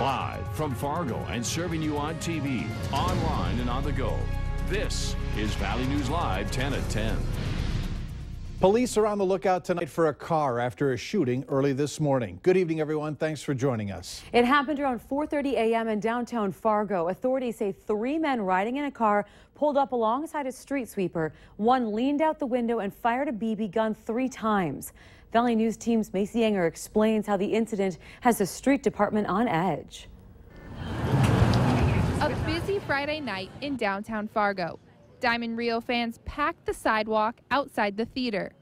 Live from Fargo and serving you on TV, online, and on the go. This is Valley News Live 10 at 10. Police are on the lookout tonight for a car after a shooting early this morning. Good evening, everyone. Thanks for joining us. It happened around 4:30 a.m. in downtown Fargo. Authorities say 3 men riding in a car pulled up alongside a street sweeper. One leaned out the window and fired a BB gun 3 times. Valley News Team's Macy Enger explains how the incident has the street department on edge. A busy Friday night in downtown Fargo. Diamond Rio fans packed the sidewalk outside the theater.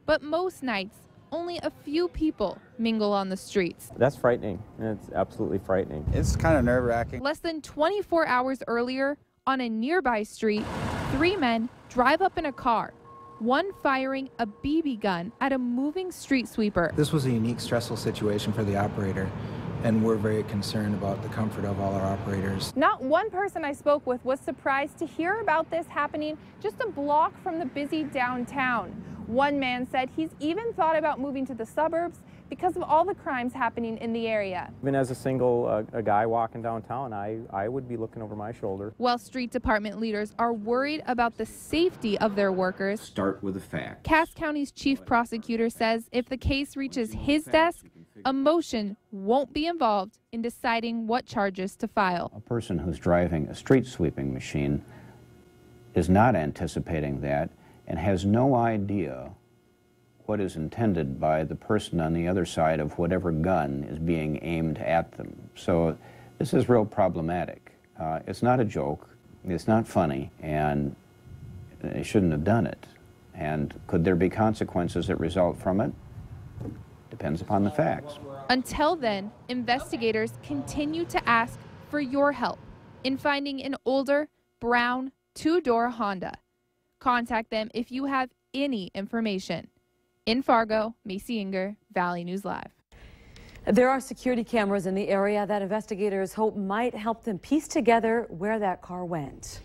But most nights, only a few people mingle on the streets. That's frightening. It's absolutely frightening. It's kind of nerve-wracking. Less than 24 hours earlier, on a nearby street, 3 men drive up in a car, one firing a BB gun at a moving street sweeper. This was a unique, stressful situation for the operator, and we're very concerned about the comfort of all our operators. Not one person I spoke with was surprised to hear about this happening just a block from the busy downtown. One man said he's even thought about moving to the suburbs because of all the crimes happening in the area. Even as a single a guy walking downtown, I would be looking over my shoulder. While street department leaders are worried about the safety of their workers, start with the facts. Cass County's chief prosecutor says if the case reaches his desk, emotion won't be involved in deciding what charges to file. A person who's driving a street sweeping machine is not anticipating that and has no idea what is intended by the person on the other side of whatever gun is being aimed at them. So this is real problematic. It's not a joke, it's not funny, and they shouldn't have done it. And could there be consequences that result from it? Depends upon the facts. Until then, investigators continue to ask for your help in finding an older, brown, 2-door Honda. Contact them if you have any information. In Fargo, Macy Enger, Valley News Live. There are security cameras in the area that investigators hope might help them piece together where that car went.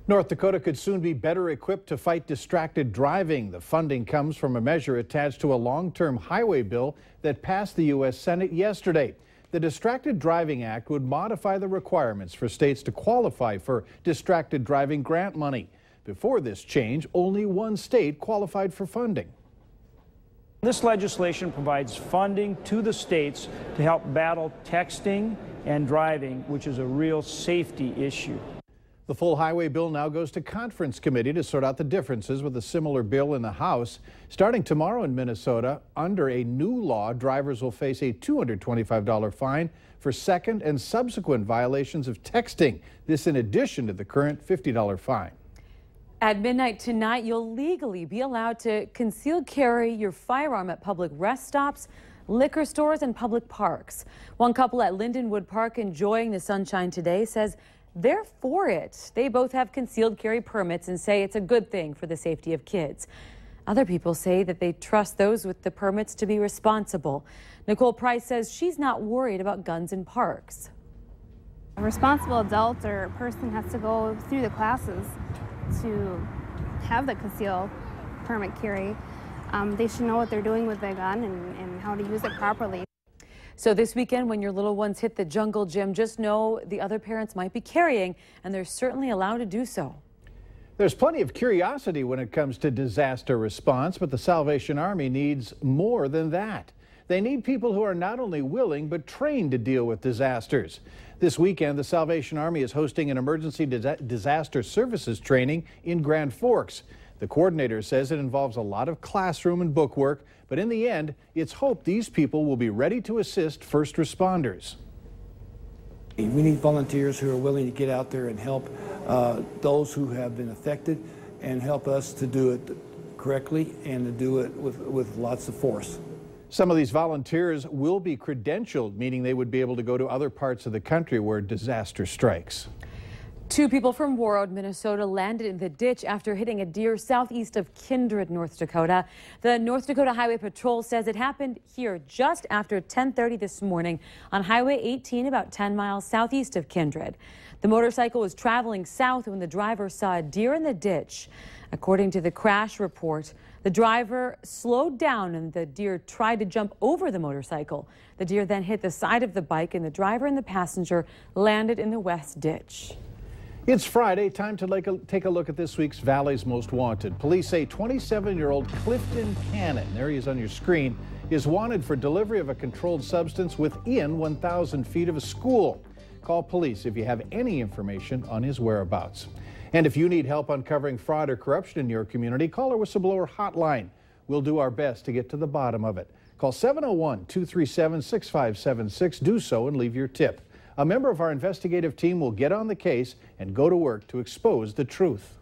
North Dakota could soon be better equipped to fight distracted driving. The funding comes from a measure attached to a long-term highway bill that passed the U.S. Senate yesterday. The Distracted Driving Act would modify the requirements for states to qualify for distracted driving grant money. Before this change, only one state qualified for funding. This legislation provides funding to the states to help battle texting and driving, which is a real safety issue. The full highway bill now goes to conference committee to sort out the differences with a similar bill in the House. Starting tomorrow in Minnesota, under a new law, drivers will face a $225 fine for second and subsequent violations of texting. This in addition to the current $50 fine. At midnight tonight, you'll legally be allowed to conceal carry your firearm at public rest stops, liquor stores, and public parks. One couple at Lindenwood Park enjoying the sunshine today says they're for it. They both have concealed carry permits and say it's a good thing for the safety of kids. Other people say that they trust those with the permits to be responsible. Nicole Price says she's not worried about guns in parks. A responsible adult or person has to go through the classes to have the concealed permit carry. They should know what they're doing with their gun and how to use it properly. So this weekend, when your little ones hit the jungle gym, just know the other parents might be carrying, and they're certainly allowed to do so. There's plenty of curiosity when it comes to disaster response, but the Salvation Army needs more than that. They need people who are not only willing, but trained to deal with disasters. This weekend, the Salvation Army is hosting an emergency disaster services training in Grand Forks. The coordinator says it involves a lot of classroom and book work, but in the end, it's hoped these people will be ready to assist first responders. We need volunteers who are willing to get out there and help those who have been affected and help us to do it correctly and to do it with lots of force. Some of these volunteers will be credentialed, meaning they would be able to go to other parts of the country where disaster strikes. 2 people from Warroad, Minnesota landed in the ditch after hitting a deer southeast of Kindred, North Dakota. The North Dakota Highway Patrol says it happened here just after 10:30 this morning on Highway 18, about 10 miles southeast of Kindred. The motorcycle was traveling south when the driver saw a deer in the ditch. According to the crash report, The driver slowed down and the deer tried to jump over the motorcycle. The deer then hit the side of the bike and the driver and the passenger landed in the west ditch. It's Friday, time to take a look at this week's Valley's Most Wanted. Police say 27-year-old Clifton Cannon, there he is on your screen, is wanted for delivery of a controlled substance within 1,000 feet of a school. Call police if you have any information on his whereabouts. And if you need help uncovering fraud or corruption in your community, call our whistleblower hotline. We'll do our best to get to the bottom of it. Call 701-237-6576. Do so and leave your tip. A member of our investigative team will get on the case and go to work to expose the truth.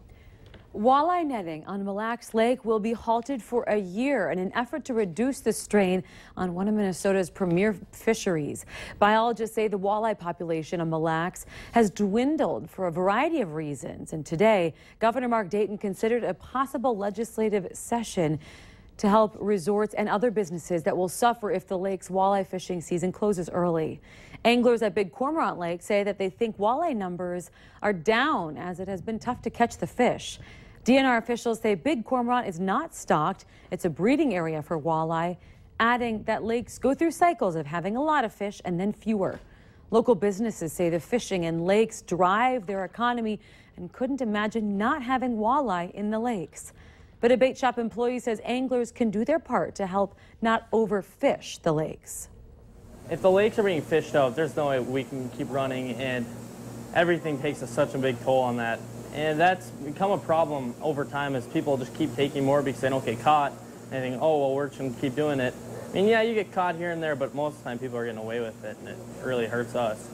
Walleye netting on Mille Lacs Lake will be halted for a year in an effort to reduce the strain on one of Minnesota's premier fisheries. Biologists say the walleye population on Mille Lacs has dwindled for a variety of reasons. And today, Governor Mark Dayton considered a possible legislative session to help resorts and other businesses that will suffer if the lake's walleye fishing season closes early. Anglers at Big Cormorant Lake say that they think walleye numbers are down as it has been tough to catch the fish. DNR officials say Big Cormorant is not stocked. It's a breeding area for walleye, adding that lakes go through cycles of having a lot of fish and then fewer. Local businesses say the fishing in lakes drive their economy and couldn't imagine not having walleye in the lakes. But a bait shop employee says anglers can do their part to help not overfish the lakes. If the lakes are being fished out, there's no way we can keep running, and everything takes such a big toll on that. And that's become a problem over time as people just keep taking more because they don't get caught. And they think, oh, well, we're just going to keep doing it. I mean, yeah, you get caught here and there, but most of the time people are getting away with it, and it really hurts us.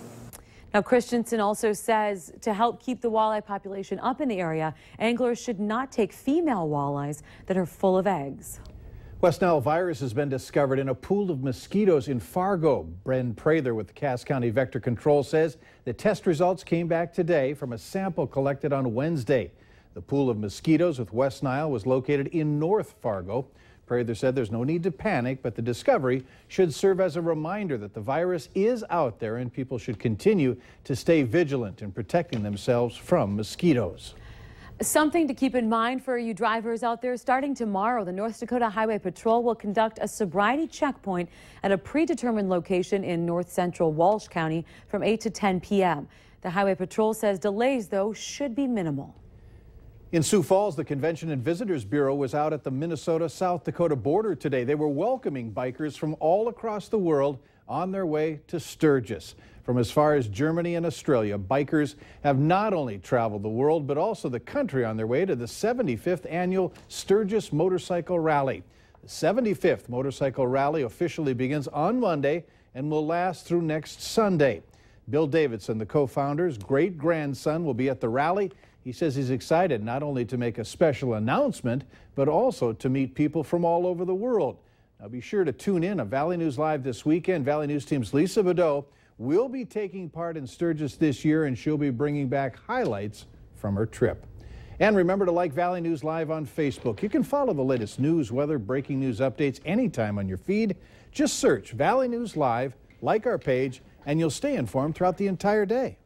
Now, Christensen also says to help keep the walleye population up in the area, anglers should not take female walleyes that are full of eggs. West Nile virus has been discovered in a pool of mosquitoes in Fargo. Bren Prather with the Cass County Vector Control says the test results came back today from a sample collected on Wednesday. The pool of mosquitoes with West Nile was located in North Fargo. Prather said there's no need to panic, but the discovery should serve as a reminder that the virus is out there and people should continue to stay vigilant in protecting themselves from mosquitoes. Something to keep in mind for you drivers out there. Starting tomorrow, the North Dakota Highway Patrol will conduct a sobriety checkpoint at a predetermined location in north central Walsh County from 8 to 10 p.m. The Highway Patrol says delays, though, should be minimal. In Sioux Falls, the Convention and Visitors Bureau was out at the Minnesota-South Dakota border today. They were welcoming bikers from all across the world on their way to Sturgis. From as far as Germany and Australia, bikers have not only traveled the world, but also the country on their way to the 75th annual Sturgis Motorcycle Rally. The 75th Motorcycle Rally officially begins on Monday and will last through next Sunday. Bill Davidson, the co-founder's great-grandson, will be at the rally. He says he's excited not only to make a special announcement, but also to meet people from all over the world. Now be sure to tune in on Valley News Live this weekend. Valley News team's Lisa Badeau will be taking part in Sturgis this year, and she'll be bringing back highlights from her trip. And remember to like Valley News Live on Facebook. You can follow the latest news, weather, breaking news updates anytime on your feed. Just search Valley News Live, like our page, and you'll stay informed throughout the entire day.